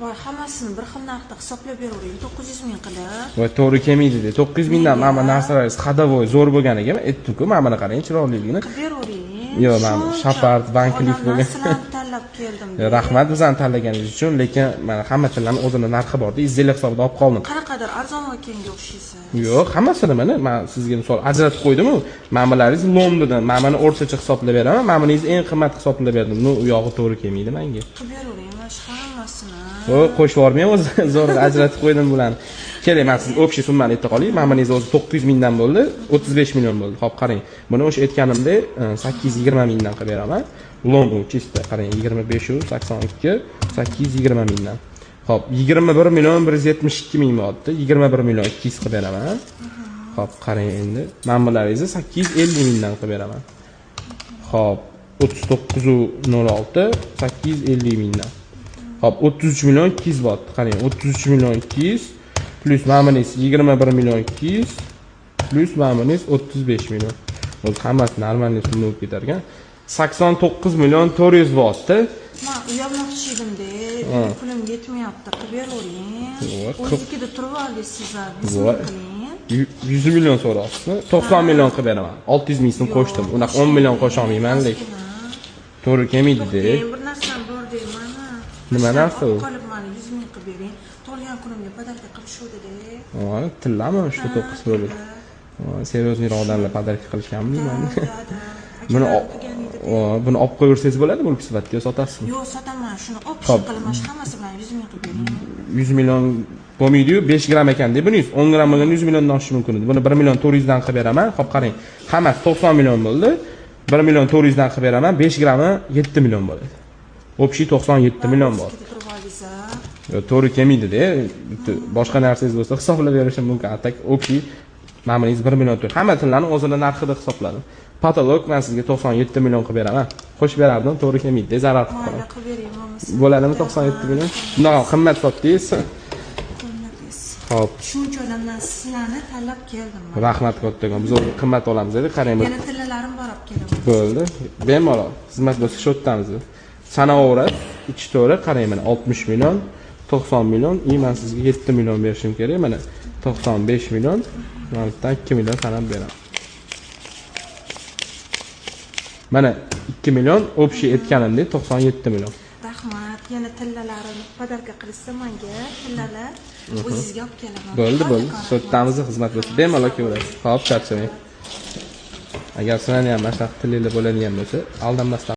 Voy, hammasini bir xil narxda hisoblab beravering, 900 ming qilib. Voy, to'g'ri kelmaydi-da. 900 mingdan mana bu narsalaringiz xadavoy zo'r bo'lganiga men aytdim-ku, mana buni qarang, chiroyliligini. Qilib beravering. Yo'q, men Shapard, Bankliff bo'lgan. Sizlarni tanlab keldim. Rahmat bizani tanlaganingiz uchun, lekin mana hamma tillarning o'zini narxi bor-da, izzalar hisobida olib qoldim. Qanaqadir arzon ekanga o'xshaysiz. Yo'q, hammasini mana men sizga misol ajratib qo'ydim-ku. Ma'malaringiz Londondan, men buni o'rtacha hisoblab beraman. Ma'mulingiz eng qimmat hisoblab berdim. Bu u yog'i to'g'ri kelmaydi menga. Qilib beravering, mana shu hammasini. Voy, qo'shib yubormang o'zi, zo'rg'a ajratib qo'ydim bularni. Keling, men sizga общий summani ayta qolay. Ma'mulingiz o'zi 900 mingdan bo'ldi, 35 million bo'ldi. Xo'p, qarang. Buni o'sha aytganimdek 820 mingdan qilib beraman. London chista, qarang, 2582, 820 mingdan. Xo'p, 21 million 172 ming bo'ldi. 21 million 200 qilib beraman. Xo'p, qarang endi. Ma'mularingizni 850 mingdan qilib beraman. Xo'p, 39.06 850 mingdan. Xo'p, 33 million 200 bot. Qarang, 33 million 200 plus ma'mulingiz 21 million 200 plus ma'mulingiz 35 million. O'zi hammasi normalniy pulni olib ketar ekan. 89 million 400 botdi. Men uyalmoqchi edim-da, pulim yetmayapti, qilib beravering. O'zingizda turib olasizlar, bizga qiling. 100 million so'rayapsiz. 90 million qilib beraman. 600 ming so'm qo'shdim. Unaqa 10 million qo'sha olmayman, lekin to'g'ri kelmaydi-da. Bir narsam bor deyman. Nima narsa u? Qolib meni 100 ming qilib bering. Tug'ilgan kunimga podarka qilib shudi-da. Voy, tillami shu 9 bo'lib. Voy, seriozniroq odamlar podarka qilishganmi deyman. Buni olib qo'yaversangiz bo'ladi, mulk sifatida sotasizmi? Yo'q, sotaman. Shuni olib qilaman, hammasi bilan 100 ming qilib bering. 100 million bo'lmaydi-yu, 5 gram ekan-da buningiz. 10 gram bo'lganda 100 milliondan oshishi mumkin edi. Buni 1 million 400 dan qilib beraman. Xo'p, qarang. Hammasi 90 million bo'ldi. 1 million 400 dan qilib beraman. 5 grami 7 million bo'ladi. Общий 97 million bor. Yo'q, to'g'ri kelmaydi-da. Boshqa narsangiz bo'lsa hisoblab berishim mumkin. Atak общий ma'mulingiz 1 million 400. Hamma tillarni o'zini narxida hisobladim. Patolog men sizga 97 million qilib beraman. Qo'shib berardim, to'g'ri kelmaydi, zarar qilib qolaman. Qilib bering, bo'lmasa. Bo'ladimi 97 million? Bunaqa qimmat sotdingiz. Xo'p. Shuncha odamdan sizlarni tanlab keldim men. Rahmat kattagon. Biz o'zi qimmat olamiz dedi, qarang. Yana tillalarim borib kelaman. Bo'ldi. Bemalol. Xizmat bo'lsa shu o'tamiz. Sanaverib, ichi to'g'ri, qarang mana 60 million, 90 million, men sizga 7 million berishim kerak. Mana 95 million, mana 2 million sanab beraman. Mana 2 million общий aytganimdek 97 million. Rahmat. Yana tillalarini podarka qilsa menga tillalar o'zingizga olib kelaman. Bo'ldi. So'tamiz xizmat bo'lsa bemalol kelaverasiz. Xo'p, charchamang. Agar sizlarni ham mana shunaqa tilinglar bo'ladigan bo'lsa, aldanmasdan